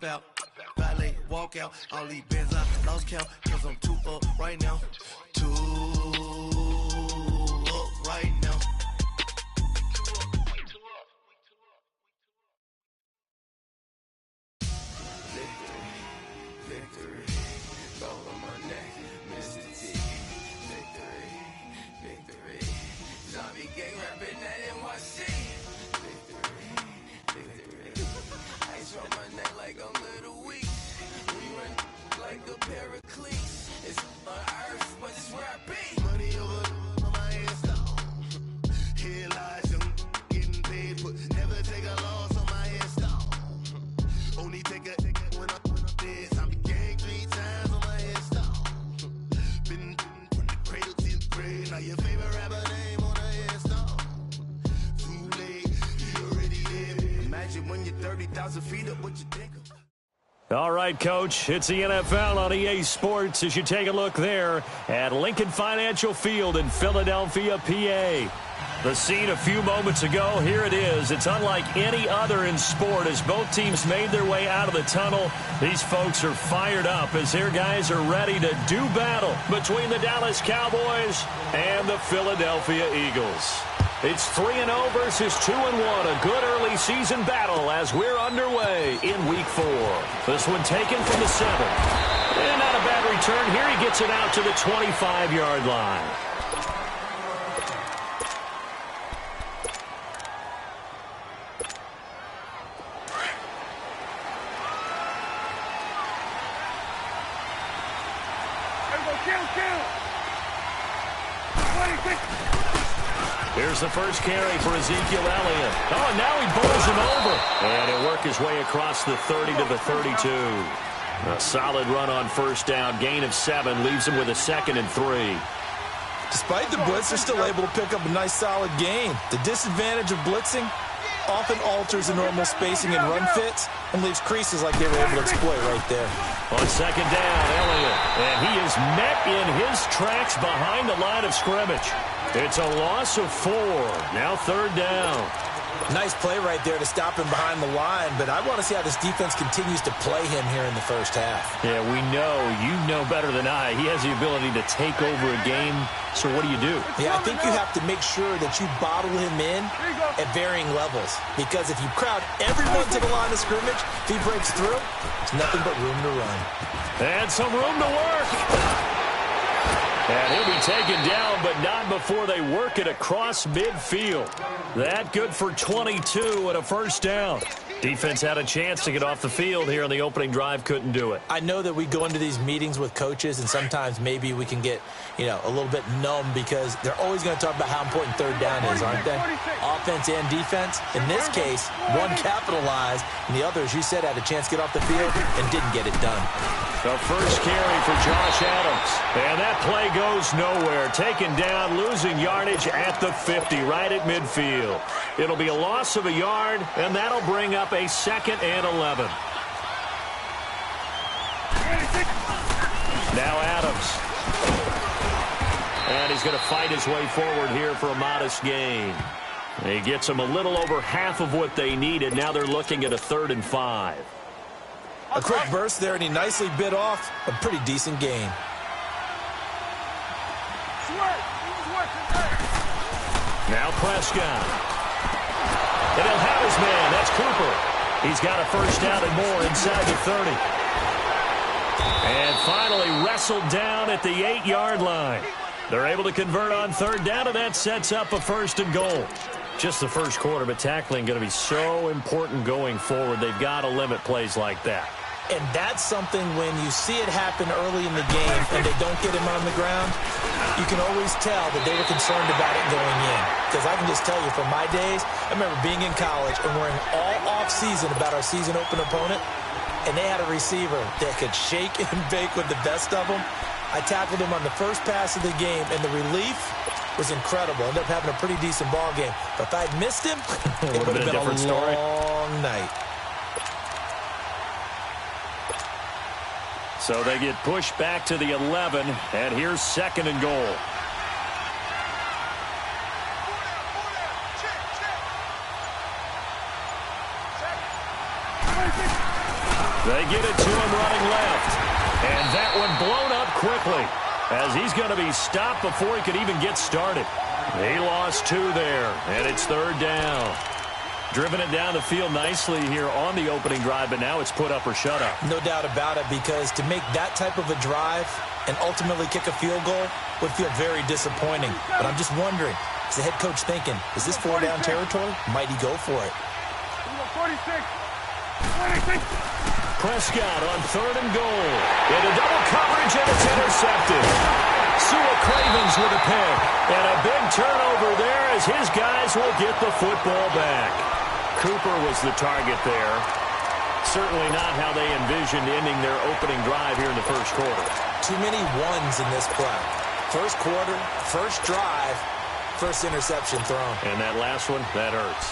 hop out, valet, walk out. All these bands I lost count, cause I'm too up right now. Too up right now. Victory, gold on my neck, Mr. T. Victory, zombie gang rapping that NYC. Victory, ice on my neck like I'm Little Weak. We run like a Pericles. It's on earth, but it's where I be. Money over on my headstone. Here lies young, getting paid for. Never take a loss on my headstone. Only take a when I'm dead. Zombie gang 3 times on my headstone. Been from the cradle to the grave. Now your favorite rapper name on a headstone. Too late, you already dead. Imagine when you're 30,000 feet up, what you think of. All right, Coach, it's the NFL on EA Sports as you take a look there at Lincoln Financial Field in Philadelphia, PA. The scene a few moments ago, here it is. It's unlike any other in sport as both teams made their way out of the tunnel. These folks are fired up as their guys are ready to do battle between the Dallas Cowboys and the Philadelphia Eagles. It's 3-0 versus 2-1, a good early season battle as we're underway in Week 4. This one taken from the 7. And not a bad return here. He gets it out to the 25-yard line. Here's the first carry for Ezekiel Elliott. Oh, now he bowls him over. And he'll work his way across the 30 to the 32. A solid run on first down. Gain of 7 leaves him with a 2nd and 3. Despite the blitz, they're still able to pick up a nice solid gain. The disadvantage of blitzing often alters the normal spacing and run fits and leaves creases like they were able to exploit right there. On second down, Elliott. And he is met in his tracks behind the line of scrimmage. It's a loss of 4. Now 3rd down. Nice play right there to stop him behind the line, but I want to see how this defense continues to play him here in the first half. Yeah, we know. You know better than I. He has the ability to take over a game. So what do you do? Yeah, I think you have to make sure that you bottle him in at varying levels. Because if you crowd everyone to the line of scrimmage, if he breaks through, it's nothing but room to run. And some room to work. And he'll be taken down, but not before they work it across midfield. That good for 22 and a first down. Defense had a chance to get off the field here on the opening drive, couldn't do it. I know that we go into these meetings with coaches, and sometimes maybe we can get, a little bit numb because they're always going to talk about how important 3rd down is, aren't they? Offense and defense. In this case, one capitalized, and the other, as you said, had a chance to get off the field and didn't get it done. The first carry for Josh Adams. And that play goes nowhere. Taken down, losing yardage at the 50, right at midfield. It'll be a loss of a yard, and that'll bring up a 2nd and 11. Now Adams. And he's going to fight his way forward here for a modest gain. He gets them a little over half of what they needed. Now they're looking at a 3rd and 5. A quick burst there, and he nicely bit off a pretty decent gain. Now Prescott. And he'll have his man. That's Cooper. He's got a first down and more inside the 30. And finally wrestled down at the 8-yard line. They're able to convert on 3rd down, and that sets up a 1st and goal. Just the first quarter, but tackling going to be so important going forward. They've got to limit plays like that. And that's something when you see it happen early in the game and they don't get him on the ground, you can always tell that they were concerned about it going in. Because I can just tell you from my days, I remember being in college and worrying all off-season about our season open opponent, and they had a receiver that could shake and bake with the best of them. I tackled him on the first pass of the game, and the relief was incredible. Ended up having a pretty decent ball game. But if I'd missed him, it would have been a long night. So they get pushed back to the 11, and here's 2nd and goal. They get it to him running left. And that one blown up quickly as he's going to be stopped before he could even get started. He lost 2 there, and it's third down. Driven it down the field nicely here on the opening drive, but now it's put up or shut up. No doubt about it, because to make that type of a drive and ultimately kick a field goal would feel very disappointing. But I'm just wondering, is the head coach thinking, is this 4-down territory? Might he go for it? 46. Prescott on 3rd and goal. Into double coverage, and it's intercepted. Sua Cravens with a pick. And a big turnover there as his guys will get the football back. Cooper was the target there. Certainly not how they envisioned ending their opening drive here in the first quarter. Too many ones in this play. First quarter, first drive, first interception thrown. And that last one, that hurts.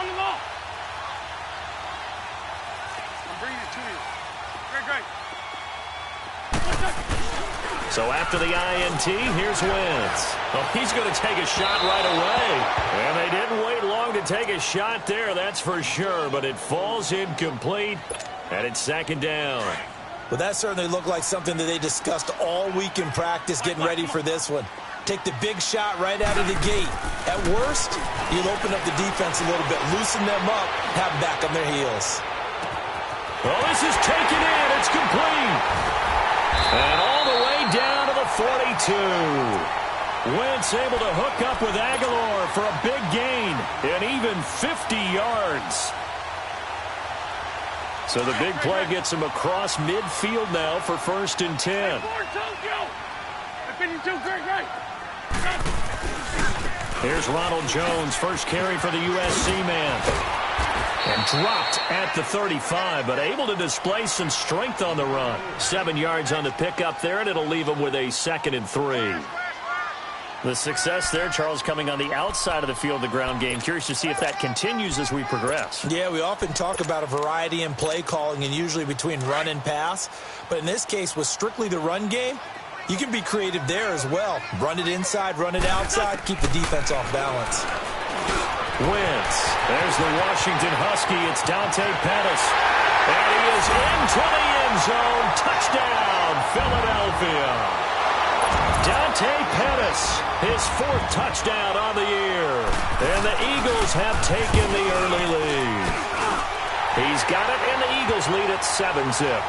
On the ball. I'm bringing it to you. Great. So after the INT, here's Wentz. Oh, he's going to take a shot right away. And they didn't wait long to take a shot there, that's for sure. But it falls incomplete, and it's 2nd down. Well, that certainly looked like something that they discussed all week in practice getting ready for this one. Take the big shot right out of the gate. At worst, you'll open up the defense a little bit, loosen them up, have them back on their heels. Well, this is taken in. It's complete. And all the way down to the 42. Wentz able to hook up with Aguilar for a big gain and even 50 yards. So the big play gets him across midfield now for 1st and 10. Here's Ronald Jones, first carry for the USC man. And dropped at the 35, but able to display some strength on the run. 7 yards on the pickup there, and it'll leave him with a 2nd and 3. The success there, Charles, coming on the outside of the field, the ground game. Curious to see if that continues as we progress. Yeah, we often talk about a variety in play calling and usually between run and pass. But in this case, with strictly the run game, you can be creative there as well. Run it inside, run it outside, keep the defense off balance. Wentz. There's the Washington Husky. It's Dante Pettis. And he is into the end zone. Touchdown, Philadelphia. Dante Pettis, his 4th touchdown on the year. And the Eagles have taken the early lead. He's got it, and the Eagles lead at 7-zip.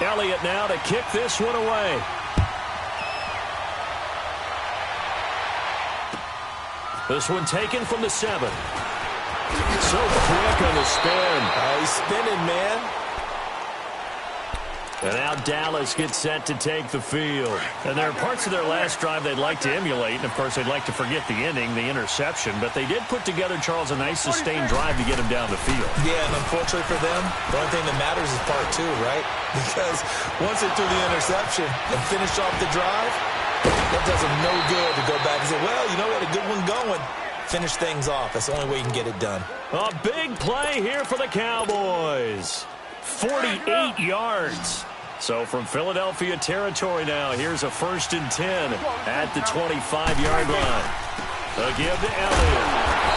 Elliott now to kick this one away. This one taken from the 7. So quick on the spin. He's spinning, man. And now Dallas gets set to take the field. And there are parts of their last drive they'd like to emulate. And, of course, they'd like to forget the ending, the interception. But they did put together, Charles, a nice sustained drive to get him down the field. Yeah, and unfortunately for them, the only thing that matters is part 2, right? Because once they threw the interception and finished off the drive, that does them no good to go back and say, well, you know what, a good one going. Finish things off. That's the only way you can get it done. A big play here for the Cowboys. 48 yards. So from Philadelphia territory now, here's a 1st and 10 at the 25-yard line. A give to Elliott.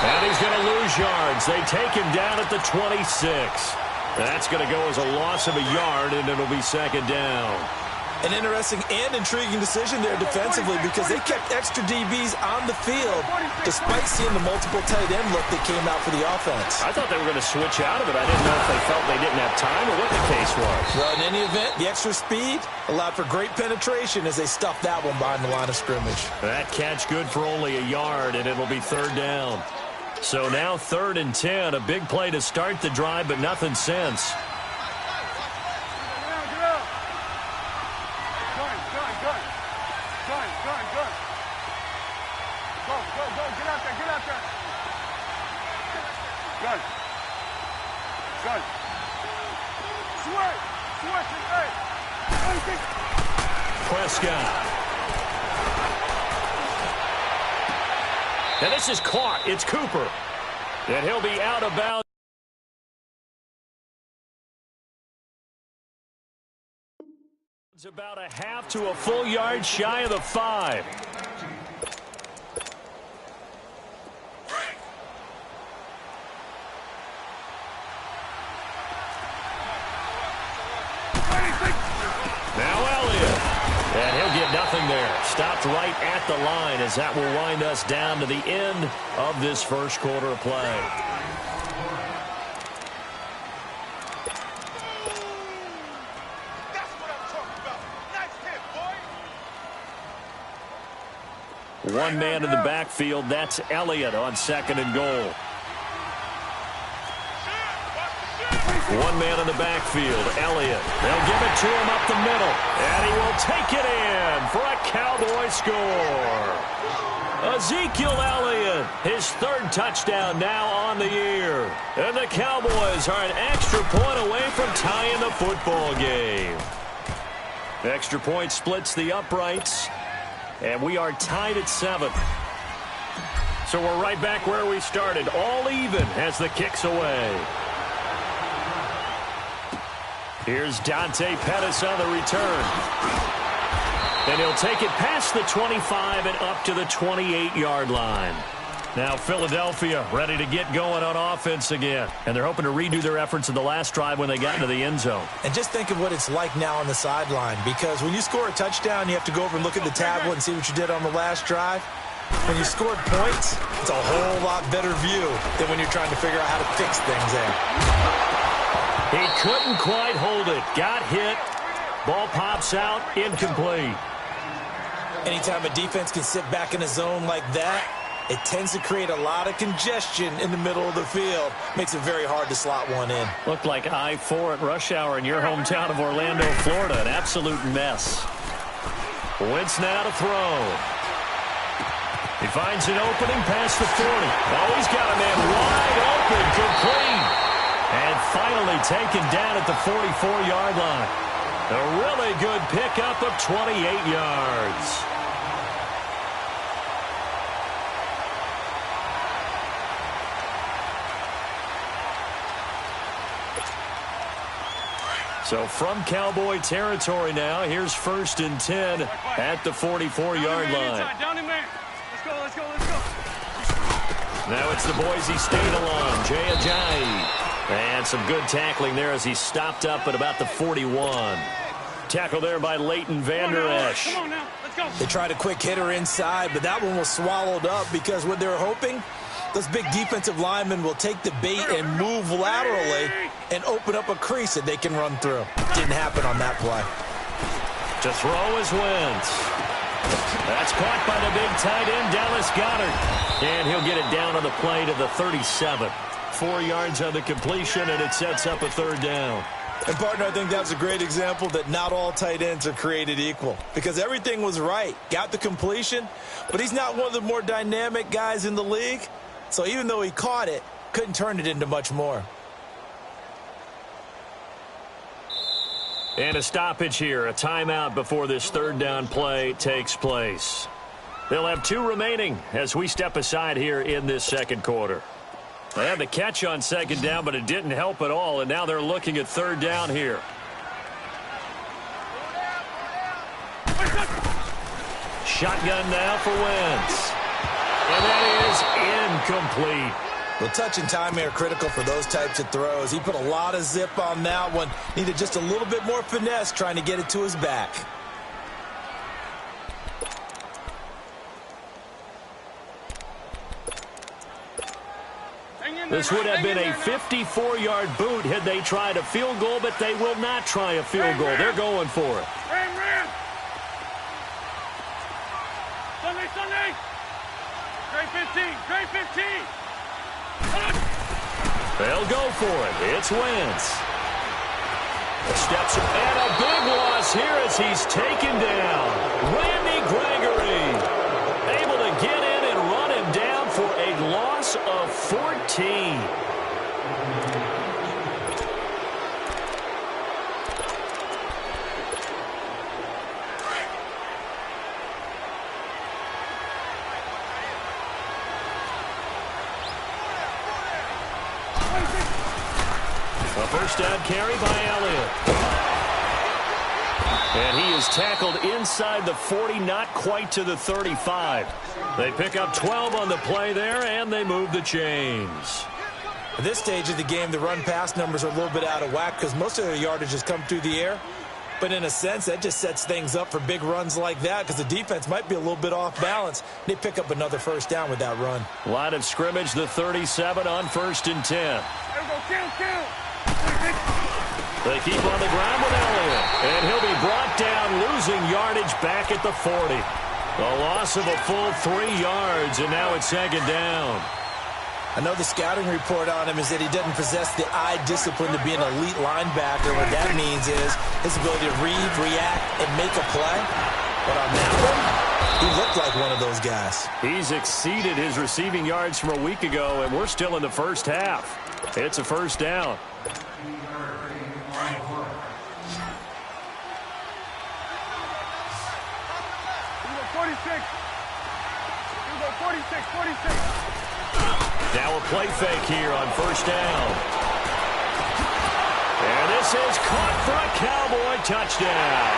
And he's going to lose yards. They take him down at the 26. That's going to go as a loss of a yard, and it'll be 2nd down. An interesting and intriguing decision there defensively because they kept extra DBs on the field despite seeing the multiple tight end look that came out for the offense. I thought they were going to switch out of it. I didn't know if they felt they didn't have time or what the case was. Well, in any event, the extra speed allowed for great penetration as they stuffed that one behind the line of scrimmage. That catch good for only a yard, and it'll be 3rd down. So now 3rd and 10, a big play to start the drive, but nothing since. Prescott. And this is caught. It's Cooper. And he'll be out of bounds. is about a half to a full yard shy of the 5. Now Elliott. And he'll get nothing there. Stopped right at the line as that will wind us down to the end of this first quarter of play. One man in the backfield. That's Elliott on 2nd and goal. One man in the backfield, Elliott. They'll give it to him up the middle. And he will take it in for a Cowboy score. Ezekiel Elliott, his 3rd touchdown now on the year. And the Cowboys are an extra point away from tying the football game. Extra point splits the uprights. And we are tied at 7. So we're right back where we started. All even as the kick's away. Here's Dante Pettis on the return. And he'll take it past the 25 and up to the 28-yard line. Now Philadelphia ready to get going on offense again. And they're hoping to redo their efforts in the last drive when they got into the end zone. And just think of what it's like now on the sideline. Because when you score a touchdown, you have to go over and look at the tablet and see what you did on the last drive. When you scored points, it's a whole lot better view than when you're trying to figure out how to fix things there. He couldn't quite hold it. Got hit. Ball pops out. Incomplete. Anytime a defense can sit back in a zone like that, it tends to create a lot of congestion in the middle of the field. Makes it very hard to slot one in. Looked like I-4 at rush hour in your hometown of Orlando, Florida. An absolute mess. Wentz now to throw. He finds an opening past the 40. Oh, he's got a man wide open, complete. And finally taken down at the 44-yard line. A really good pickup of 28 yards. So from Cowboy territory now, here's 1st and 10 at the 44-yard line. Down in man. Let's go. Now it's the Boise State alum, Jay Ajayi. And some good tackling there as he stopped up at about the 41. Tackle there by Leighton Vander Esch. Come on now, let's go. They tried a quick hitter inside, but that one was swallowed up because what they were hoping, those big defensive linemen will take the bait and move laterally and open up a crease that they can run through. Didn't happen on that play. To throw is Wentz. That's caught by the big tight end, Dallas Goedert. And he'll get it down on the play to the 37. 4 yards on the completion, and it sets up a 3rd down. And, partner, I think that's a great example that not all tight ends are created equal. Because everything was right. Got the completion, but he's not one of the more dynamic guys in the league. So even though he caught it, couldn't turn it into much more. And a stoppage here, a timeout before this 3rd down play takes place. They'll have 2 remaining as we step aside here in this 2nd quarter. They had the catch on 2nd down, but it didn't help at all, and now they're looking at 3rd down here. Shotgun now for Wentz. And that is incomplete. Well, touch and time are critical for those types of throws. He put a lot of zip on that one. Needed just a little bit more finesse trying to get it to his back. This would have been a 54-yard boot had they tried a field goal, but they will not try a field goal. They're going for it. Sunday. Great 15. They'll go for it. It's Wentz. Steps and a big loss here as he's taken down. Randy Gregory able to get in and run him down for a loss of 14. A first down carry by Elliott. And he is tackled inside the 40, not quite to the 35. They pick up 12 on the play there, and they move the chains. At this stage of the game, the run-pass numbers are a little bit out of whack because most of their yardage has come through the air. But in a sense, that just sets things up for big runs like that because the defense might be a little bit off balance. They pick up another first down with that run. Line of scrimmage, the 37 on 1st and 10. There we go, count. They keep on the ground with Elliott. And he'll be brought down, losing yardage back at the 40. A loss of a full 3 yards, and now it's 2nd down. I know the scouting report on him is that he doesn't possess the eye discipline to be an elite linebacker. What that means is his ability to read, react, and make a play. But on that one, he looked like one of those guys. He's exceeded his receiving yards from a week ago, and we're still in the first half. It's a first down. 46. Now a play fake here on 1st down. And this is caught for a Cowboy touchdown.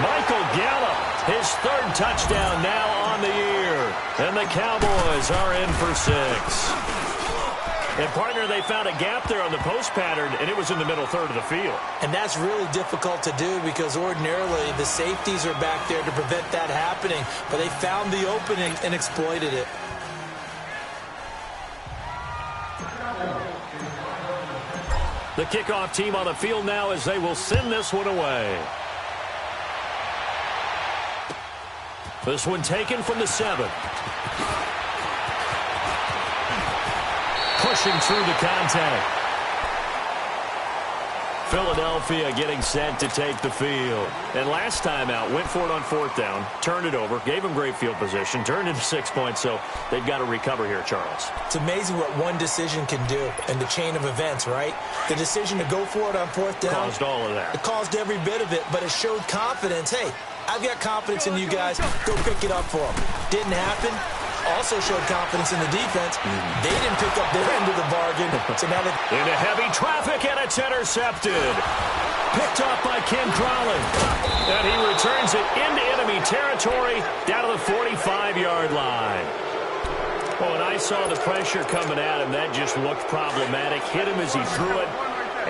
Michael Gallup, his 3rd touchdown now on the year. And the Cowboys are in for 6. And, partner, they found a gap there on the post pattern, and it was in the middle third of the field. And that's really difficult to do because ordinarily the safeties are back there to prevent that happening. But they found the opening and exploited it. The kickoff team on the field now as they will send this one away. This one taken from the 7. Pushing through the contact. Philadelphia getting set to take the field. And last time out, went for it on 4th down, turned it over, gave them great field position, turned into 6 points, so they've got to recover here, Charles. It's amazing what one decision can do in the chain of events, right? The decision to go for it on 4th down. Caused all of that. It caused every bit of it, but it showed confidence. Hey, I've got confidence in you guys. Go pick it up for them. Didn't happen. Also showed confidence in the defense. They didn't pick up their end of the bargain. So now into heavy traffic, and it's intercepted. Picked off by Ken Crowley. And he returns it into enemy territory down to the 45-yard line. Well, when I saw the pressure coming at him, that just looked problematic. Hit him as he threw it,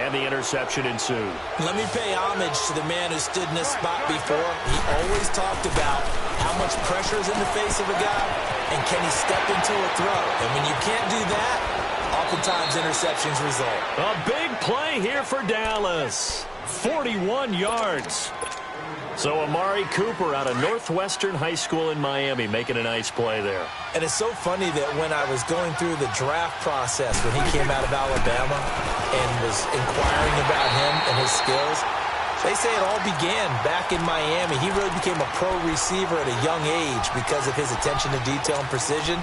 and the interception ensued. Let me pay homage to the man who stood in this spot before. He always talked about how much pressure is in the face of a guy, and can he step into a throw? And when you can't do that, oftentimes interceptions result. A big play here for Dallas. 41 yards. So Amari Cooper out of Northwestern High School in Miami making a nice play there. And it's so funny that when I was going through the draft process when he came out of Alabama and was inquiring about him and his skills, they say it all began back in Miami. He really became a pro receiver at a young age because of his attention to detail and precision.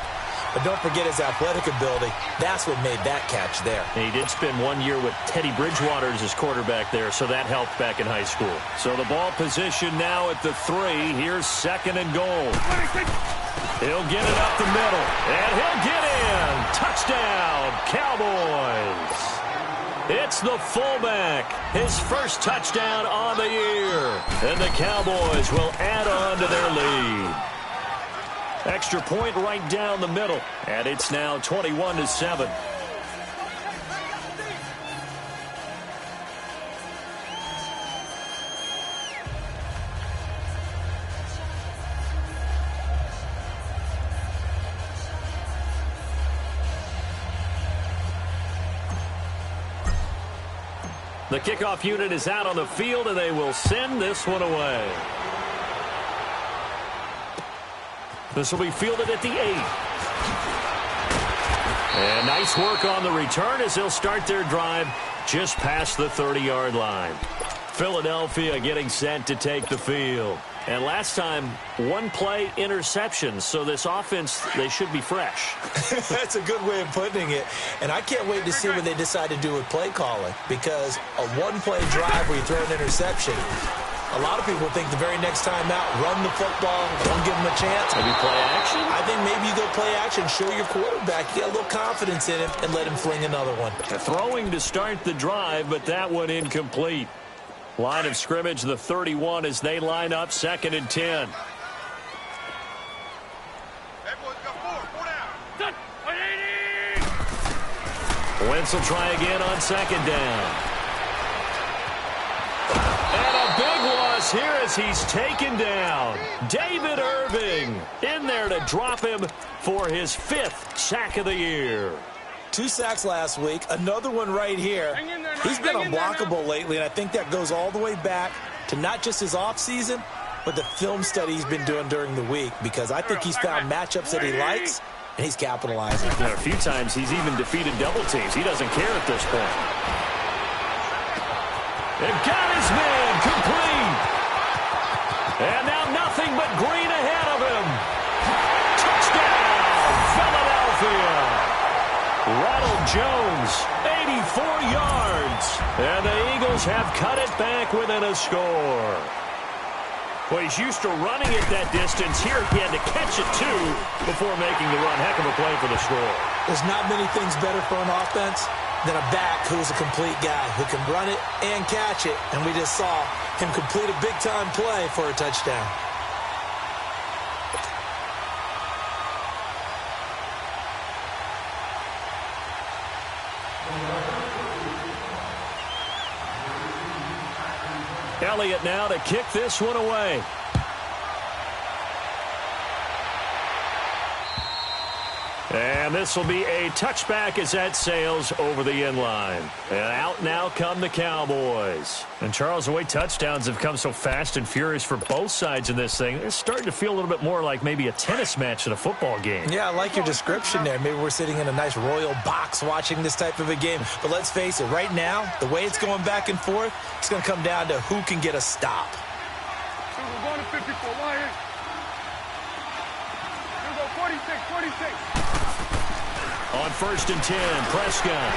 But don't forget his athletic ability. That's what made that catch there. And he did spend 1 year with Teddy Bridgewater as his quarterback there, so that helped back in high school. So the ball position now at the 3. Here's 2nd and goal. He'll get it up the middle, and he'll get in. Touchdown, Cowboys. It's the fullback, his first touchdown on the year. And the Cowboys will add on to their lead. Extra point right down the middle, and it's now 21-7. The kickoff unit is out on the field, and they will send this one away. This will be fielded at the 8. And nice work on the return as they'll start their drive just past the 30-yard line. Philadelphia getting set to take the field. And last time, 1 play interception. So this offense, they should be fresh. That's a good way of putting it. And I can't wait to see what they decide to do with play calling. Because a 1-play drive where you throw an interception, a lot of people think the very next time out, run the football, don't give them a chance. Maybe play action? I think maybe you go play action, show your quarterback, get a little confidence in him, and let him fling another one. Throwing to start the drive, but that one incomplete. Line of scrimmage, the 31 as they line up 2nd and 10. Wentz will try again on 2nd down. And a big loss here as he's taken down. David Irving in there to drop him for his 5th sack of the year. 2 sacks last week, another one right here. He's been unblockable lately, and I think that goes all the way back to not just his offseason, but the film study he's been doing during the week, because I think he's found matchups that he likes, and he's capitalizing. And a few times he's even defeated double teams. He doesn't care at this point. And got his man complete. And now nothing but green ahead of him. Touchdown, Philadelphia. Ronald Jones, 84 yards. And the Eagles have cut it back within a score. Well, he's used to running it that distance. Here he had to catch it, too, before making the run. Heck of a play for the score. There's not many things better for an offense than a back who's a complete guy who can run it and catch it. And we just saw him complete a big-time play for a touchdown. Elliott now to kick this one away. And this will be a touchback as that sails over the end line. And out now come the Cowboys. And Charles, the way touchdowns have come so fast and furious for both sides in this thing, it's starting to feel a little bit more like maybe a tennis match in a football game. Yeah, I like your description there. Maybe we're sitting in a nice royal box watching this type of a game. But let's face it, right now, the way it's going back and forth, it's going to come down to who can get a stop. So we're going to 54 Lions. We'll go 46. On 1st and 10, Prescott.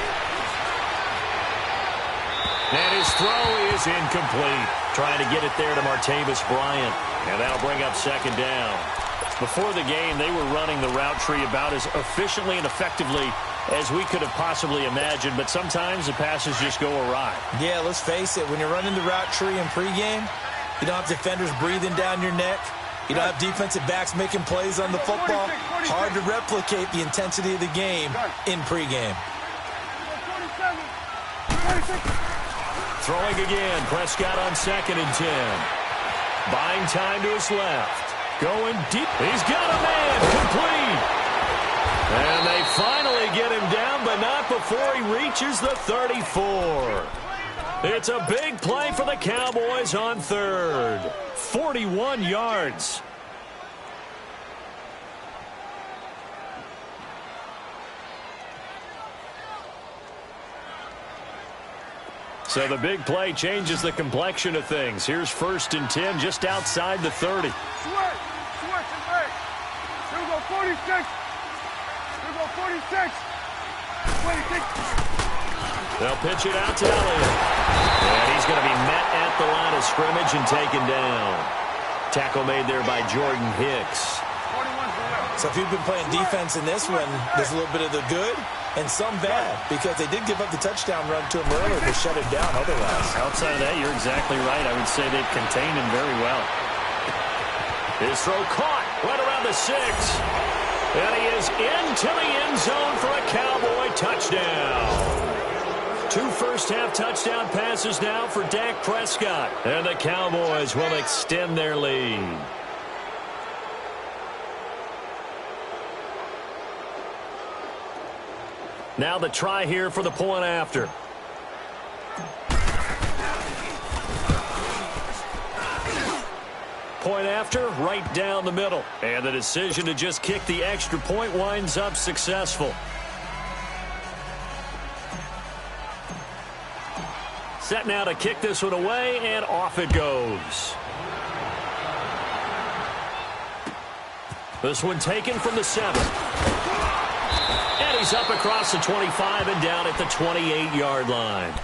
And his throw is incomplete. Trying to get it there to Martavis Bryant. And that'll bring up 2nd down. Before the game, they were running the route tree about as efficiently and effectively as we could have possibly imagined. But sometimes the passes just go awry. Yeah, let's face it. When you're running the route tree in pregame, you don't have defenders breathing down your neck. You don't have defensive backs making plays on the football. Hard to replicate the intensity of the game in pregame. Throwing again, Prescott on 2nd and 10. Buying time to his left. Going deep. He's got a man complete. And they finally get him down, but not before he reaches the 34. It's a big play for the Cowboys on 3rd. 41 yards. So the big play changes the complexion of things. Here's 1st and 10 just outside the 30. Switch and break. Here we go, 46. Here we go, 46. 26. They'll pitch it out to Elliott. And he's going to be met at the line of scrimmage and taken down. Tackle made there by Jordan Hicks. So if you've been playing defense in this one, there's a little bit of the good and some bad, because they did give up the touchdown run to him earlier to shut it down otherwise. Outside of that, you're exactly right. I would say they've contained him very well. His throw caught right around the 6. And he is into the end zone for a Cowboy touchdown. 2 first-half touchdown passes now for Dak Prescott. And the Cowboys will extend their lead. Now the try here for the point after. Point after, right down the middle. And the decision to just kick the extra point winds up successful. Set now to kick this one away, and off it goes. This one taken from the 7. And he's up across the 25 and down at the 28-yard line.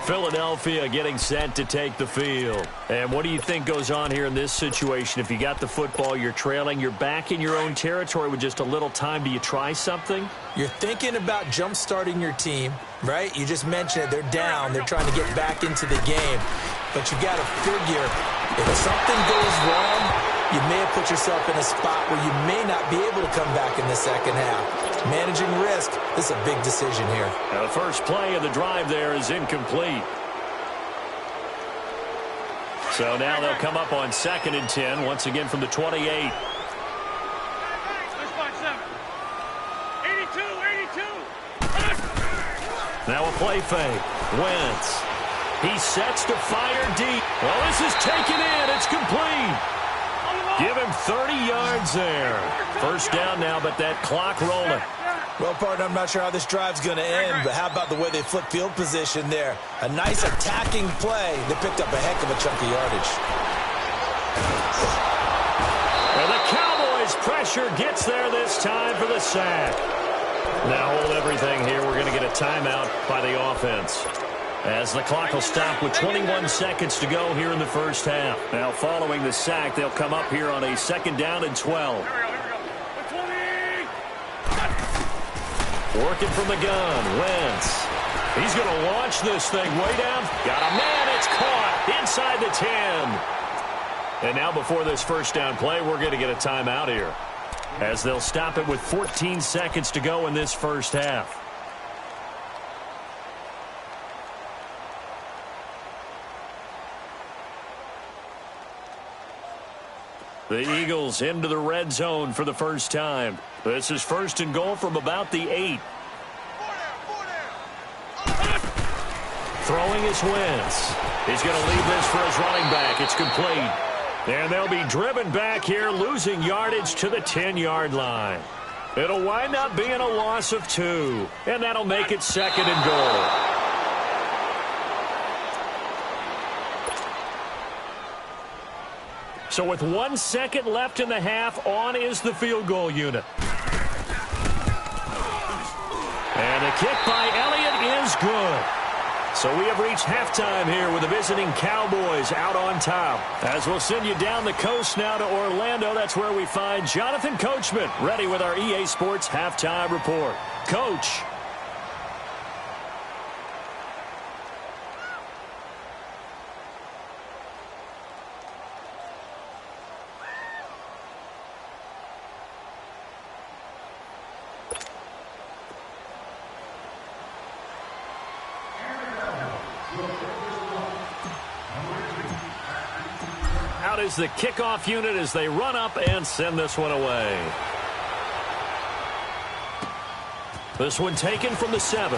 Philadelphia getting set to take the field. And what do you think goes on here in this situation? If you got the football, you're trailing, you're back in your own territory with just a little time. Do you try something? You're thinking about jump-starting your team, right? You just mentioned it. They're down. They're trying to get back into the game. but you got to figure if something goes wrong, you may have put yourself in a spot where you may not be able to come back in the second half. Managing risk, this is a big decision here. Now the first play of the drive there is incomplete. So now they'll come up on 2nd and 10, once again from the 28. Now a play fake. Wentz. He sets to fire deep. Well, this is taken in. It's complete. Give him 30 yards there. First down now, but that clock rolling. Well, partner, I'm not sure how this drive's going to end, but how about the way they flip field position there? A nice attacking play. They picked up a heck of a chunk of yardage. And the Cowboys' pressure gets there this time for the sack. Now hold everything here. We're going to get a timeout by the offense, as the clock will stop with 21 seconds to go here in the first half. Now following the sack, they'll come up here on a 2nd down and 12. Working from the gun, Wentz. He's going to launch this thing way down. Got a man, it's caught inside the 10. And now before this first down play, we're going to get a timeout here, as they'll stop it with 14 seconds to go in this first half. The Eagles into the red zone for the first time. This is 1st and goal from about the 8. Throwing is Wentz. He's going to leave this for his running back. It's complete. And they'll be driven back here, losing yardage to the 10-yard line. It'll wind up being a loss of 2, and that'll make it 2nd and goal. So with 1 second left in the half, on is the field goal unit. And the kick by Elliott is good. So we have reached halftime here with the visiting Cowboys out on top. As we'll send you down the coast now to Orlando, that's where we find Jonathan Coachman ready with our EA Sports Halftime Report. Coach. Out is the kickoff unit as they run up and send this one away. This one taken from the 7th.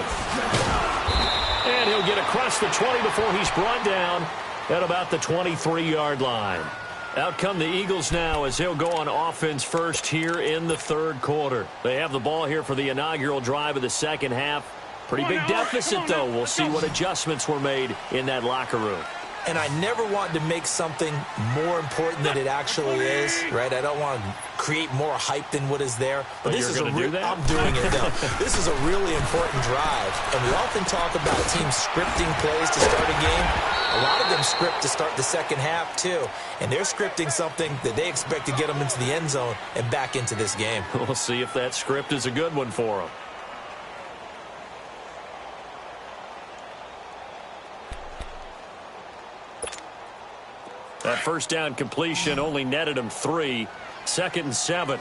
And he'll get across the 20 before he's brought down at about the 23-yard line. Out come the Eagles now as they'll go on offense first here in the 3rd quarter. They have the ball here for the inaugural drive of the second half. Pretty big deficit, though. We'll see what adjustments were made in that locker room. And I never want to make something more important than it actually is, right? I don't want to create more hype than what is there. But this is I'm doing it, though. This is a really important drive. And we often talk about teams scripting plays to start a game. A lot of them script to start the second half, too. And they're scripting something that they expect to get them into the end zone and back into this game. We'll see if that script is a good one for them. That first down completion only netted him 3. 2nd and 7.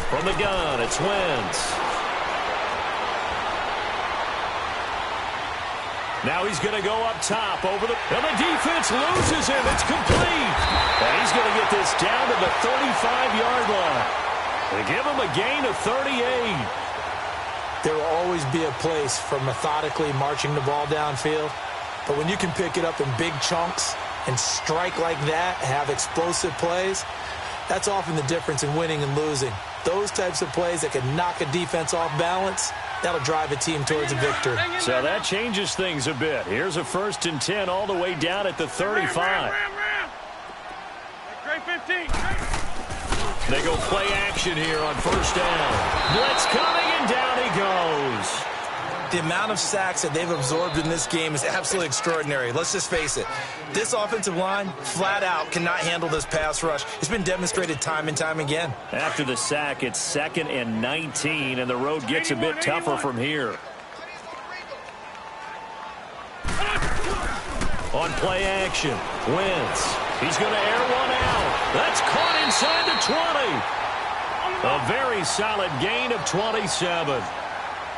From the gun, it's Wentz. Now he's going to go up top over the... And the defense loses him. It's complete. And he's going to get this down to the 35-yard line. They give him a gain of 38. There will always be a place for methodically marching the ball downfield. But when you can pick it up in big chunks and strike like that, have explosive plays, that's often the difference in winning and losing. Those types of plays that can knock a defense off balance, that'll drive a team towards a victory. So that changes things a bit. Here's a 1st and 10 all the way down at the 35. Great 15. They go play action here on 1st down. Blitz coming, and down he goes. The amount of sacks that they've absorbed in this game is absolutely extraordinary. Let's just face it. This offensive line, flat out, cannot handle this pass rush. It's been demonstrated time and time again. After the sack, it's 2nd and 19, and the road gets a bit tougher from here. On play action, Wentz. He's going to air one out. That's caught inside the 20. A very solid gain of 27.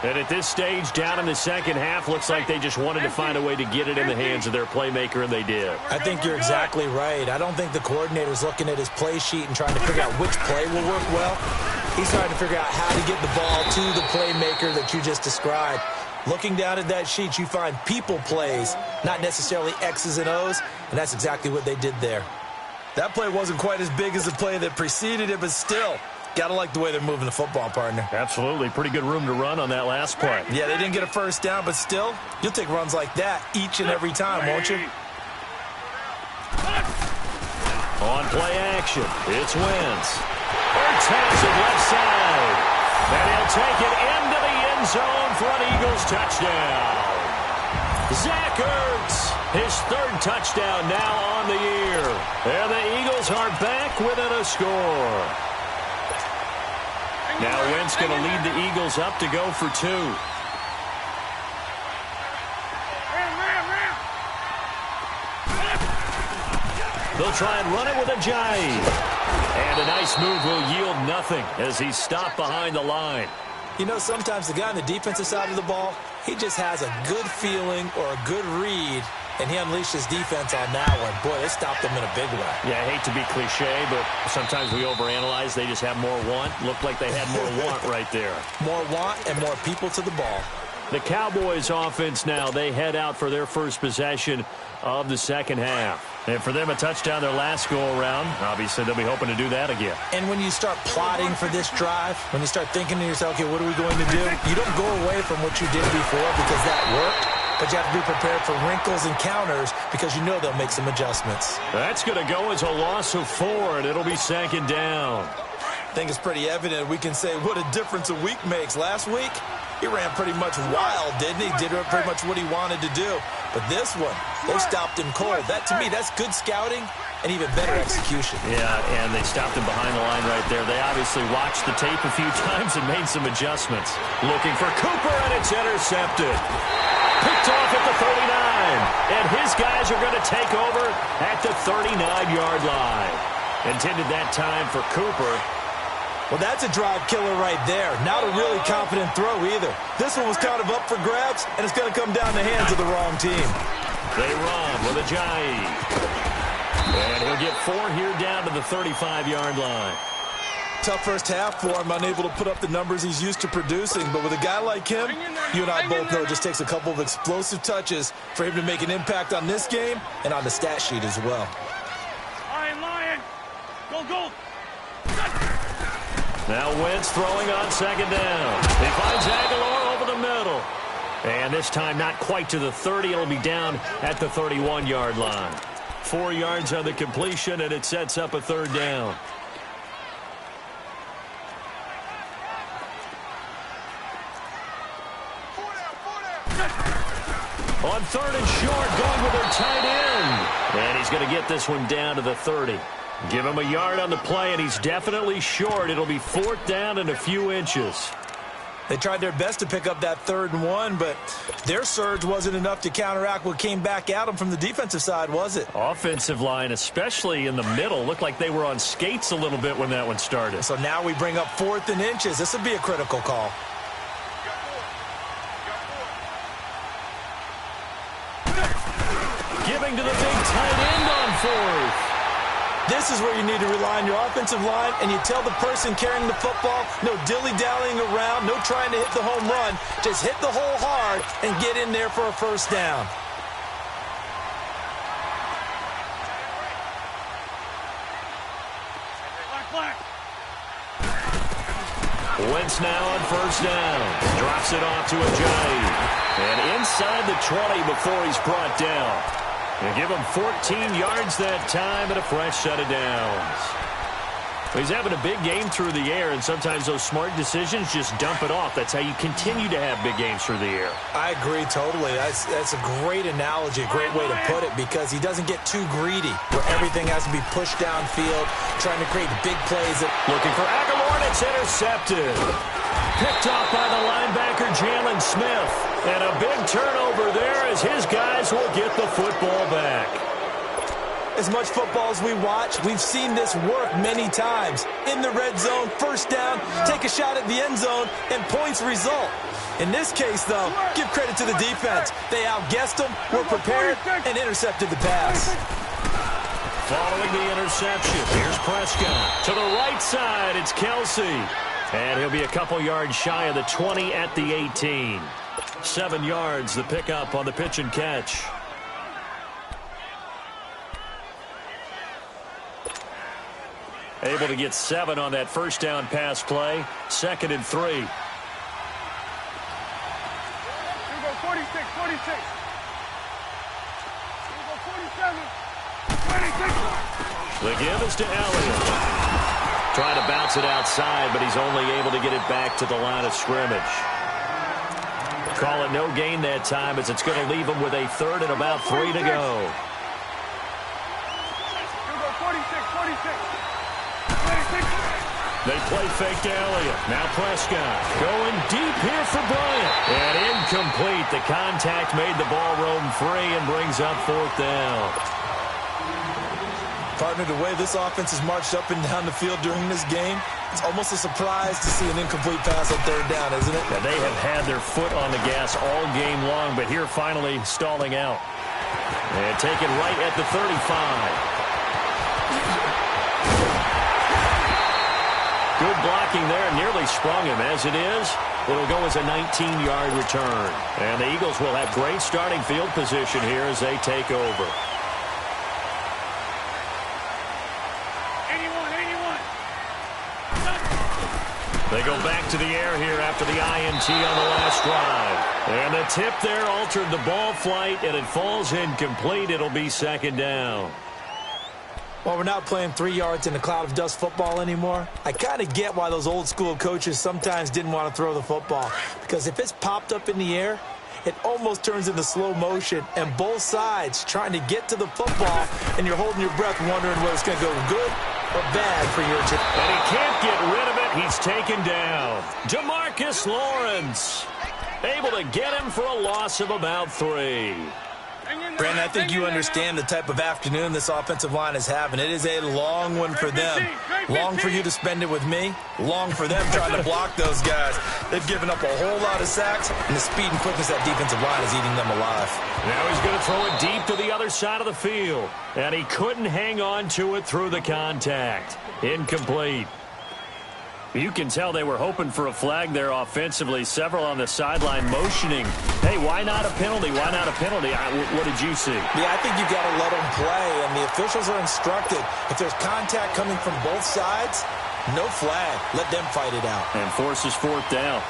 And at this stage, down in the second half, looks like they just wanted to find a way to get it in the hands of their playmaker, and they did. I think you're exactly right. I don't think the coordinator's looking at his play sheet and trying to figure out which play will work well. He's trying to figure out how to get the ball to the playmaker that you just described. Looking down at that sheet, you find people plays, not necessarily X's and O's, and that's exactly what they did there. That play wasn't quite as big as the play that preceded it, but still, got to like the way they're moving the football, partner. Absolutely. Pretty good room to run on that last play. Yeah, they didn't get a first down, but still, you'll take runs like that each and every time, won't you? On play action, it's Wentz. Ertz has it left side. And he'll take it into the end zone for an Eagles touchdown. Zach Ertz, his third touchdown now on the year. And the Eagles are back within a score. Now Wentz going to lead the Eagles up to go for 2. They'll try and run it with a jive. And a nice move will yield nothing as he's stopped behind the line. You know, sometimes the guy on the defensive side of the ball, he just has a good feeling or a good read, and he unleashed his defense on that one. Boy, they stopped him in a big way. Yeah, I hate to be cliche, but sometimes we overanalyze. They just have more want. Looked like they had more want right there. More want and more people to the ball. The Cowboys offense now, they head out for their first possession of the second half. And for them, a touchdown their last go-around. Obviously, they'll be hoping to do that again. And when you start plotting for this drive, when you start thinking to yourself, okay, what are we going to do? You don't go away from what you did before because that worked, but you have to be prepared for wrinkles and counters because you know they'll make some adjustments. That's going to go as a loss of 4, and it'll be second down. I think it's pretty evident we can say what a difference a week makes. Last week, he ran pretty much wild, didn't he? Did pretty much what he wanted to do. But this one, they stopped him cold. That, to me, that's good scouting and even better execution. Yeah, and they stopped him behind the line right there. They obviously watched the tape a few times and made some adjustments. Looking for Cooper, and it's intercepted. Picked off at the 39. And his guys are going to take over at the 39-yard line. Intended that time for Cooper. Well, that's a drive killer right there. Not a really confident throw either. This one was kind of up for grabs, and it's going to come down the hands of the wrong team. They run with Ajayi. And he'll get 4 here down to the 35-yard line. Tough first half for him, unable to put up the numbers he's used to producing. But with a guy like him, you and I both know it just takes a couple of explosive touches for him to make an impact on this game and on the stat sheet as well. Lion. Go. Now Wentz throwing on second down. He finds Aguilar over the middle. And this time not quite to the 30. It'll be down at the 31-yard line. 4 yards on the completion, and it sets up a third down. On third and short, going with their tight end. And he's going to get this one down to the 30. Give him a yard on the play, and he's definitely short. It'll be 4th down and a few inches. They tried their best to pick up that 3rd and 1, but their surge wasn't enough to counteract what came back at them from the defensive side, was it? Offensive line, especially in the middle, looked like they were on skates a little bit when that one started. So now we bring up 4th and inches. This would be a critical call. Giving to the big tight end on 4th. This is where you need to rely on your offensive line, and you tell the person carrying the football, no dilly-dallying around, no trying to hit the home run. Just hit the hole hard and get in there for a first down. Wentz now on first down. Drops it off to Ajayi. And inside the 20 before he's brought down. They give him 14 yards that time and a fresh set of downs. He's having a big game through the air, and sometimes those smart decisions just dump it off. That's how you continue to have big games through the air. I agree totally. That's a great analogy, a great way to put it, because he doesn't get too greedy where everything has to be pushed downfield, trying to create big plays. Looking for Aguilar, and it's intercepted. Picked off by the linebacker, Jalen Smith. And a big turnover there as his guys will get the football back. As much football as we watch, we've seen this work many times. In the red zone, first down, take a shot at the end zone, and points result. In this case, though, give credit to the defense. They outguessed them, were prepared, and intercepted the pass. Following the interception, here's Prescott. To the right side, it's Kelsey. And he'll be a couple yards shy of the 20 at the 18. 7 yards, the pickup on the pitch and catch. Able to get 7 on that first down pass play. 2nd and 3. Here we go, 46, 46. Here we go, 47, 26. The give is to Elliott. Trying to bounce it outside, but he's only able to get it back to the line of scrimmage. Call it no gain that time as it's going to leave him with a 3rd and about 3 to go. Here we go, 46, 46. They play fake to Elliott. Now Prescott going deep here for Bryant. And incomplete. The contact made the ball roam free and brings up 4th down. Partner, the way this offense has marched up and down the field during this game, it's almost a surprise to see an incomplete pass on 3rd down, isn't it? Yeah, they have had their foot on the gas all game long, but here finally stalling out. And taken right at the 35. Good blocking there, nearly sprung him. As it is, it'll go as a 19-yard return. And the Eagles will have great starting field position here as they take over. 81. They go back to the air here after the INT on the last drive. And the tip there altered the ball flight, and it falls incomplete. It'll be 2nd down. Well, we're not playing 3 yards in a cloud of dust football anymore. I kind of get why those old school coaches sometimes didn't want to throw the football. Because if it's popped up in the air, it almost turns into slow motion. And both sides trying to get to the football, and you're holding your breath wondering whether it's going to go good or bad for your team. And he can't get rid of it. He's taken down. DeMarcus Lawrence able to get him for a loss of about 3. Brandon, I think you understand the type of afternoon this offensive line is having. It is a long one for them. Long for you to spend it with me. Long for them trying to block those guys. They've given up a whole lot of sacks, and the speed and quickness of that defensive line is eating them alive. Now he's going to throw it deep to the other side of the field. And he couldn't hang on to it through the contact. Incomplete. You can tell they were hoping for a flag there offensively. Several on the sideline motioning. Hey, why not a penalty? Why not a penalty? What did you see? Yeah, I think you got to let them play, and the officials are instructed. If there's contact coming from both sides, no flag. Let them fight it out. And forces 4th down.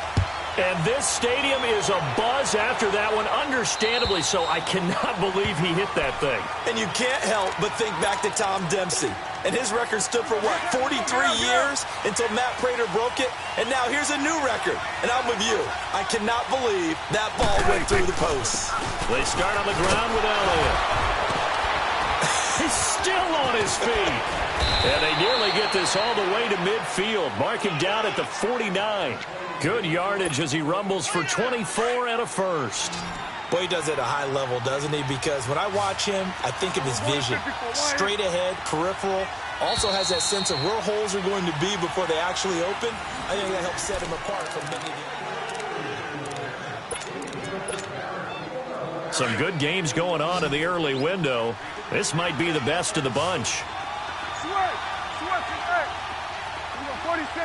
And this stadium is abuzz after that one, understandably so. I cannot believe he hit that thing. And you can't help but think back to Tom Dempsey. And his record stood for, what, 43 years until Matt Prater broke it? And now here's a new record. And I'm with you. I cannot believe that ball went through the posts. They start on the ground with Elliott. He's still on his feet. And they nearly get this all the way to midfield. Mark him down at the 49. Good yardage as he rumbles for 24 and a 1st. Boy, he does it at a high level, doesn't he? Because when I watch him, I think of his vision. Straight ahead, peripheral. Also has that sense of where holes are going to be before they actually open. I think that helps set him apart from many of the... Some good games going on in the early window. This might be the best of the bunch. 46.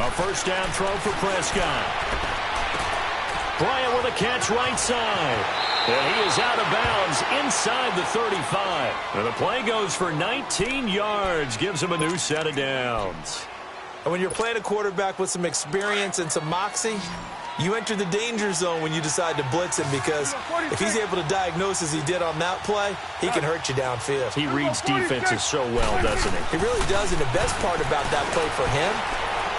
A first down throw for Prescott. Bryant with a catch right side. And he is out of bounds inside the 35. And the play goes for 19 yards. Gives him a new set of downs. And when you're playing a quarterback with some experience and some moxie, you enter the danger zone when you decide to blitz him, because if he's able to diagnose as he did on that play, he can hurt you downfield. He reads defenses so well, doesn't he? He really does, and the best part about that play for him,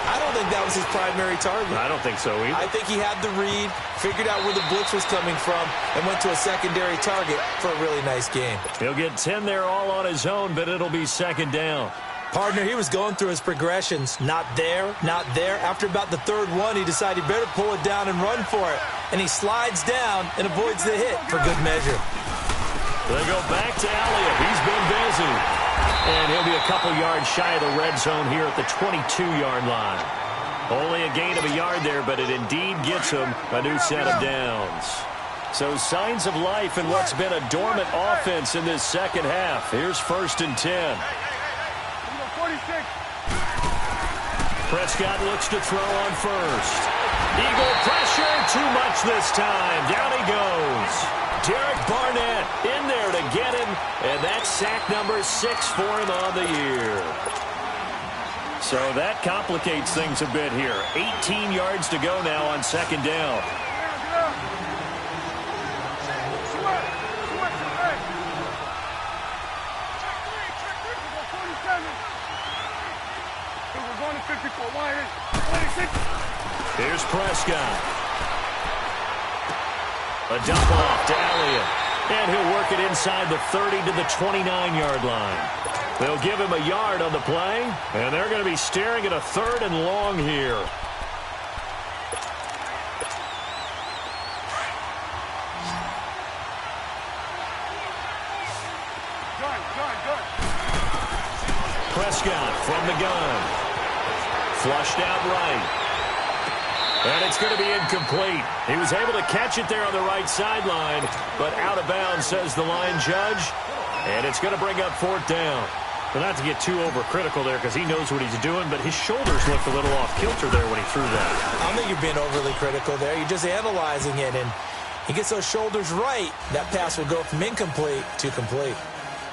I don't think that was his primary target. I don't think so either. I think he had the read, figured out where the blitz was coming from, and went to a secondary target for a really nice game. He'll get 10 there all on his own, but it'll be 2nd down. Partner, he was going through his progressions. Not there, not there. After about the third one, he decided he better pull it down and run for it. And he slides down and avoids the hit for good measure. They go back to Elliott. He's been busy. And he'll be a couple yards shy of the red zone here at the 22-yard line. Only a gain of a yard there, but it indeed gets him a new set of downs. So signs of life in what's been a dormant offense in this second half. Here's 1st and 10. Prescott looks to throw on first. Eagle pressure, too much this time. Down he goes. Derek Barnett in there to get him, and that's sack number 6 for him on the year. So that complicates things a bit here. 18 yards to go now on 2nd down. Here's Prescott. A dump off to Elliott. And he'll work it inside the 30 to the 29-yard line. They'll give him a yard on the play, and they're going to be staring at a 3rd and long here. Prescott from the gun. Flushed out right. And it's going to be incomplete. He was able to catch it there on the right sideline, but out of bounds, says the line judge. And it's going to bring up 4th down. Well, not to get too overcritical there because he knows what he's doing, but his shoulders looked a little off kilter there when he threw that. I don't think you're being overly critical there. You're just analyzing it, and he gets those shoulders right. That pass will go from incomplete to complete.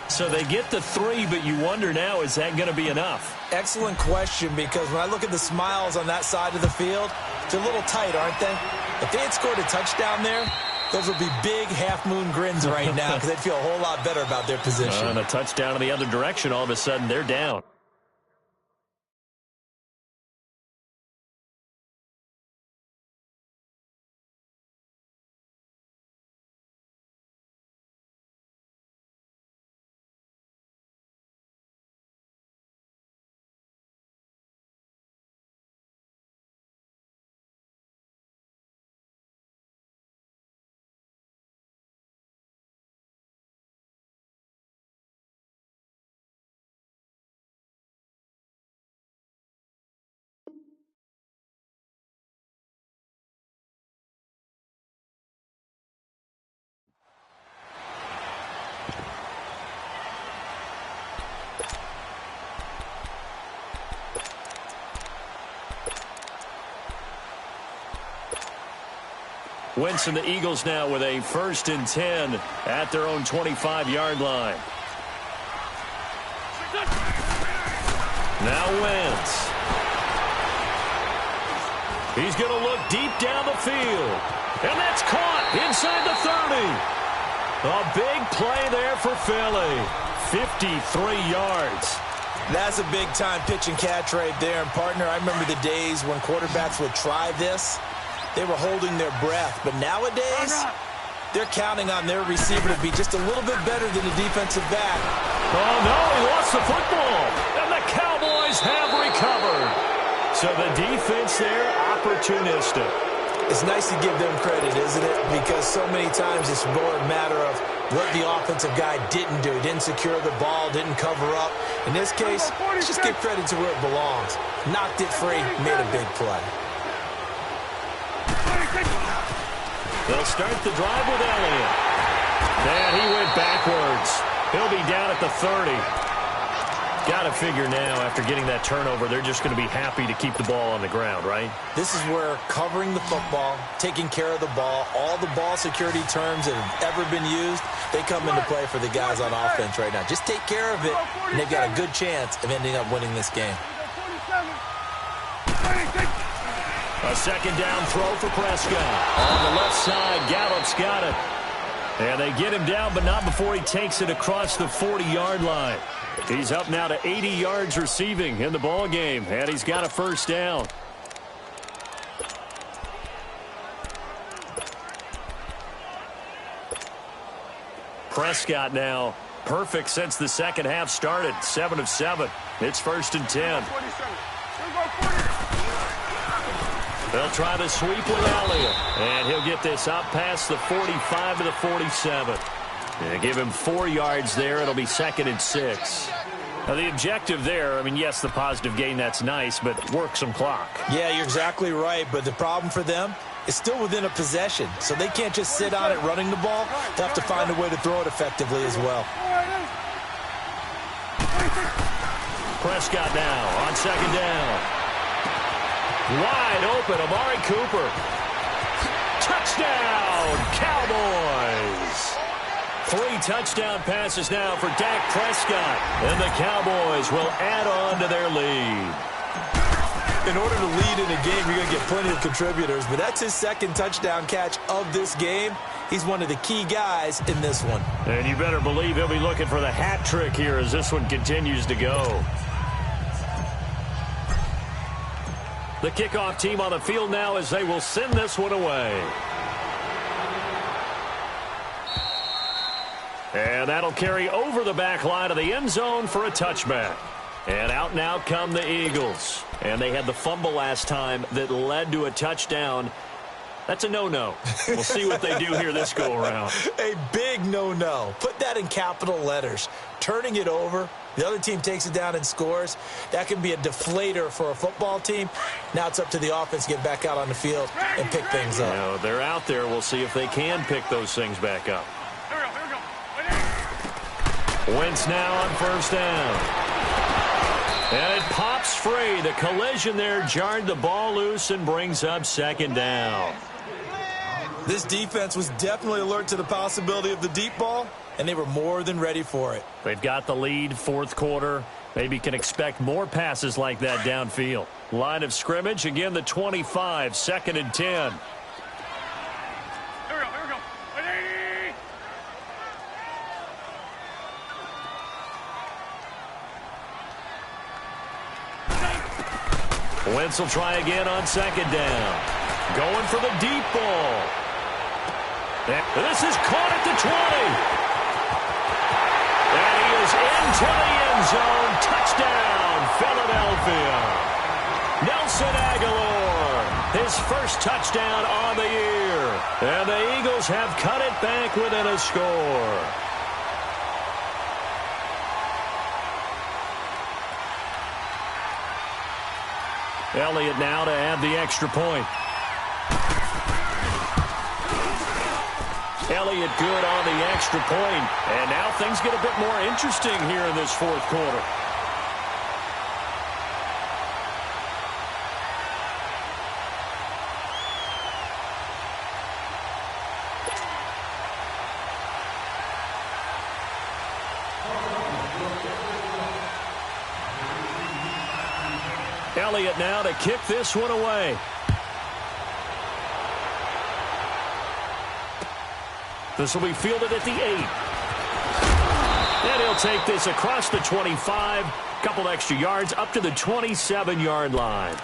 So they get the 3, but you wonder now, is that going to be enough? Excellent question, because when I look at the smiles on that side of the field, they're a little tight, aren't they? If they had scored a touchdown there, those would be big half-moon grins right now because they'd feel a whole lot better about their position. And a touchdown in the other direction, all of a sudden they're down. Wentz and the Eagles now with a 1st and 10 at their own 25-yard line. Now Wentz. He's going to look deep down the field. And that's caught inside the 30. A big play there for Philly. 53 yards. That's a big-time pitch and catch right there. And, partner, I remember the days when quarterbacks would try this. They were holding their breath. But nowadays, they're counting on their receiver to be just a little bit better than the defensive back. Oh, no, he lost the football. And the Cowboys have recovered. So the defense there, opportunistic. It's nice to give them credit, isn't it? Because so many times it's more a matter of what the offensive guy didn't do. Didn't secure the ball, didn't cover up. In this case, just give credit to where it belongs. Knocked it free, made a big play. They'll start the drive with Elliott. And he went backwards. He'll be down at the 30. Got to figure now, after getting that turnover, they're just going to be happy to keep the ball on the ground, right? This is where covering the football, taking care of the ball, all the ball security terms that have ever been used, they come into play for the guys on offense right now. Just take care of it, and they've got a good chance of ending up winning this game. A 2nd down throw for Prescott. On the left side, Gallup's got it. And they get him down, but not before he takes it across the 40-yard line. He's up now to 80 yards receiving in the ball game, and he's got a 1st down. Prescott now Perfect since the second half started. 7 of 7. It's 1st and 10. They'll try to sweep with Elliott. And he'll get this up past the 45 to the 47. And give him 4 yards there. It'll be 2nd and 6. Now, the objective there, I mean, yes, the positive gain, that's nice, but work some clock. Yeah, you're exactly right. But the problem for them is still within a possession. So they can't just sit on it running the ball. They'll have to find a way to throw it effectively as well. Prescott now on 2nd down. Wide open, Amari Cooper. Touchdown, Cowboys! 3 touchdown passes now for Dak Prescott. And the Cowboys will add on to their lead. In order to lead in a game, you're going to get plenty of contributors. But that's his 2nd touchdown catch of this game. He's one of the key guys in this one. And you better believe he'll be looking for the hat trick here as this one continues to go. The kickoff team on the field now as they will send this one away. And that'll carry over the back line of the end zone for a touchback. And out now come the Eagles. And they had the fumble last time that led to a touchdown. That's a no-no. We'll see what they do here this go-around. A big no-no. Put that in capital letters. Turning it over, the other team takes it down and scores. That can be a deflator for a football team. Now it's up to the offense to get back out on the field and pick things up. You know, they're out there. We'll see if they can pick those things back up. Wentz now on 1st down. And it pops free. The collision there jarred the ball loose and brings up 2nd down. This defense was definitely alert to the possibility of the deep ball, and they were more than ready for it. They've got the lead, 4th quarter. Maybe can expect more passes like that downfield. Line of scrimmage, again the 25, 2nd and 10. Wentz will try again on 2nd down. Going for the deep ball. And this is caught at the 20. And he is into the end zone. Touchdown, Philadelphia. Nelson Aguilar, his 1st touchdown on the year. And the Eagles have cut it back within a score. Elliott now to add the extra point. Elliott good on the extra point. And now things get a bit more interesting here in this 4th quarter. Elliott now to kick this one away. This will be fielded at the 8. And he'll take this across the 25. Couple extra yards up to the 27-yard line.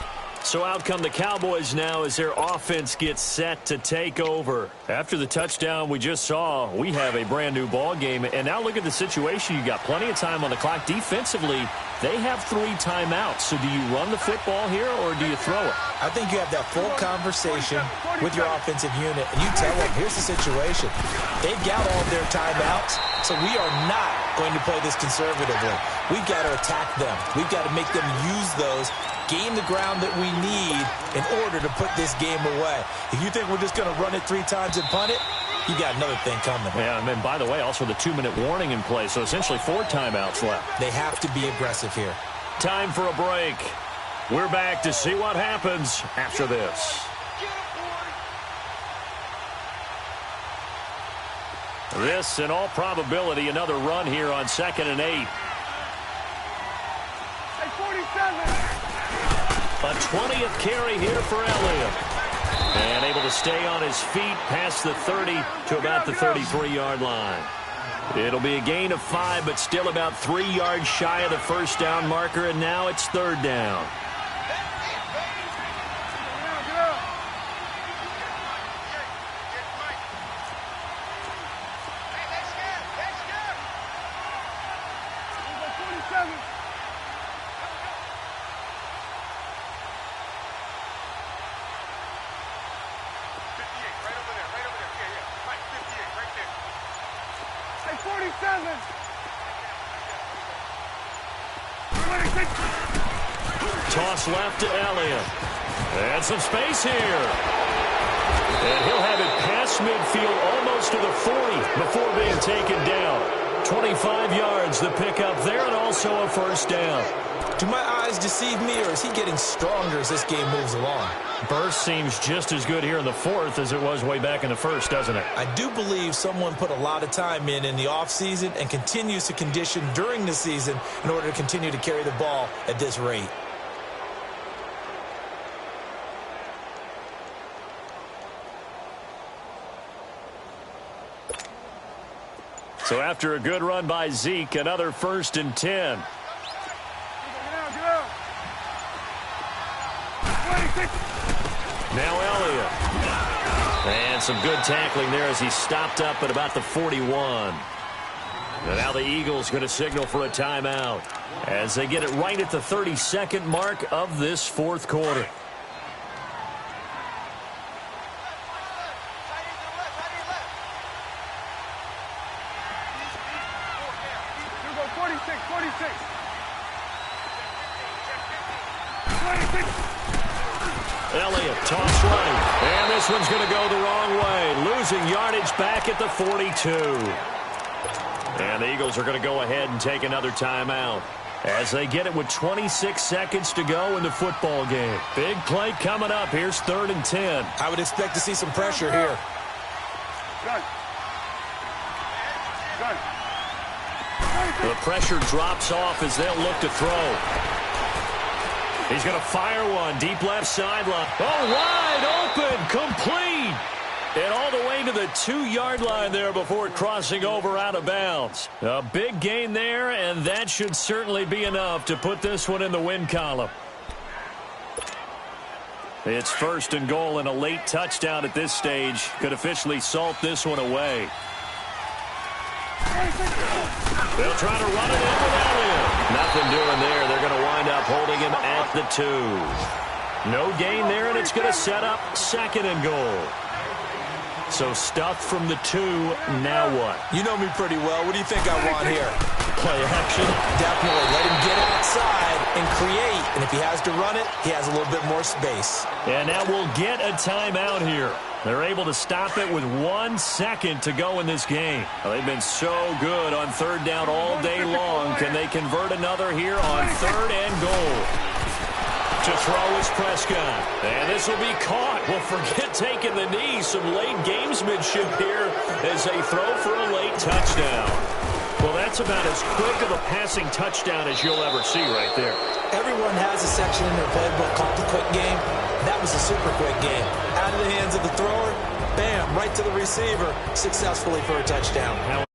So out come the Cowboys now as their offense gets set to take over. After the touchdown we just saw, we have a brand-new ball game. And now look at the situation. You got plenty of time on the clock. Defensively, they have 3 timeouts. So do you run the football here or do you throw it? I think you have that full conversation with your offensive unit, and you tell them, here's the situation. They've got all of their timeouts, so we are not going to play this conservatively. We've got to attack them. We've got to make them use those, gain the ground that we need in order to put this game away. If you think we're just going to run it 3 times and punt it, you got another thing coming. Yeah, and then, by the way, also the 2-minute warning in play, so essentially 4 timeouts left. They have to be aggressive here. Time for a break. We're back to see what happens after this. This, in all probability, another run here on 2nd and 8. A 20th carry here for Elliott. And able to stay on his feet past the 30 to about the 33-yard line. It'll be a gain of 5, but still about 3 yards shy of the 1st down marker, and now it's 3rd down. Toss left to Elliott. And some space here. And he'll have it past midfield almost to the 40 before being taken down. 25 yards the pickup there, and also a first down. Do my eyes deceive me, or is he getting stronger as this game moves along? Burst seems just as good here in the fourth as it was way back in the first, doesn't it? I do believe someone put a lot of time in the offseason and continues to condition during the season in order to continue to carry the ball at this rate. So after a good run by Zeke, another 1st and 10. Now Elliott. And some good tackling there as he stopped up at about the 41. And now the Eagles going to signal for a timeout as they get it right at the 32nd mark of this fourth quarter. Elliott, toss right. And this one's going to go the wrong way. Losing yardage back at the 42. And the Eagles are going to go ahead and take another timeout as they get it with 26 seconds to go in the football game. Big play coming up. Here's 3rd and 10. I would expect to see some pressure here. The pressure drops off as they'll look to throw. He's going to fire one deep left sideline. Oh, wide open, complete. And all the way to the 2-yard line there before crossing over out of bounds. A big gain there, and that should certainly be enough to put this one in the win column. It's 1st and goal, and a late touchdown at this stage could officially salt this one away. They'll try to run it in with Elliott. Nothing doing there. They're going to wind up holding him at the 2. No gain there, and it's going to set up 2nd and goal. So stuffed from the 2. Now what? You know me pretty well. What do you think I want here? Play action. Definitely. Let him get outside and create. And if he has to run it, he has a little bit more space. And now we'll get a timeout here. They're able to stop it with 1 second to go in this game. Well, they've been so good on 3rd down all day long. Can they convert another here on 3rd and goal? To throw is Prescott. And this will be caught. Well, forget taking the knee. Some late gamesmanship here as they throw for a late touchdown. Well, that's about as quick of a passing touchdown as you'll ever see right there. Everyone has a section in their playbook called the quick game. That was a super quick game. Out of the hands of the thrower, bam, right to the receiver, successfully for a touchdown.